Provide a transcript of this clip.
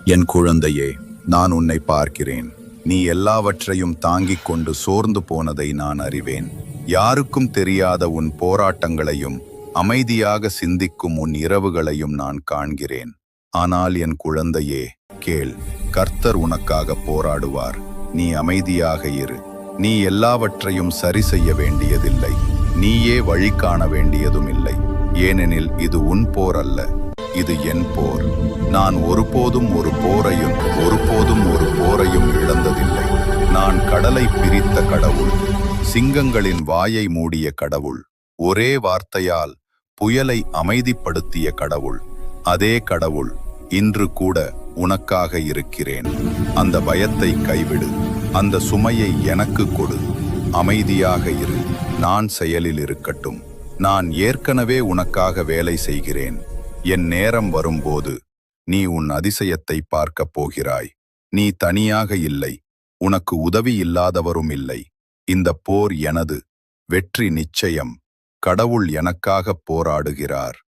என் குழந்தையே, நான் உன்னை பார்க்கிறேன். நீ எல்லாவற்றையும் தாங்கிக் கொண்டு சோர்ந்து போனதை நான் அறிவேன். யாருக்கும் தெரியாத உன் போராட்டங்களையும் அமைதியாக சிந்திக்கும் உன் இரவுகளையும் நான் காண்கிறேன். ஆனால் என் குழந்தையே, கேள். கர்த்தர் உனக்காக போராடுவார். நீ அமைதியாக இரு. நீ எல்லாவற்றையும் சரி செய்ய வேண்டியதில்லை. நீயே வழி காண வேண்டியதும் இல்லை. ஏனெனில் இது உன் போர் அல்ல, இது என் போர். நான் ஒருபோதும் ஒரு போரையும் இழந்ததில்லை. நான் கடலை பிரித்த கடவுள், சிங்கங்களின் வாயை மூடிய கடவுள், ஒரே வார்த்தையால் புயலை அமைதிப்படுத்திய கடவுள். அதே கடவுள் இன்று கூட உனக்காக இருக்கிறேன். அந்த பயத்தை கைவிடு. அந்த சுமையை எனக்கு கொடு. அமைதியாக இரு. நான் செயலில் இருக்கட்டும். நான் ஏற்கனவே உனக்காக வேலை செய்கிறேன். என் நேரம் வரும்போது நீ உன் அதிசயத்தை பார்க்கப் போகிறாய். நீ தனியாக இல்லை. உனக்கு உதவி இல்லாதவரும் இல்லை. இந்த போர் எனது. வெற்றி நிச்சயம். கடவுள் எனக்காக போராடுகிறார்.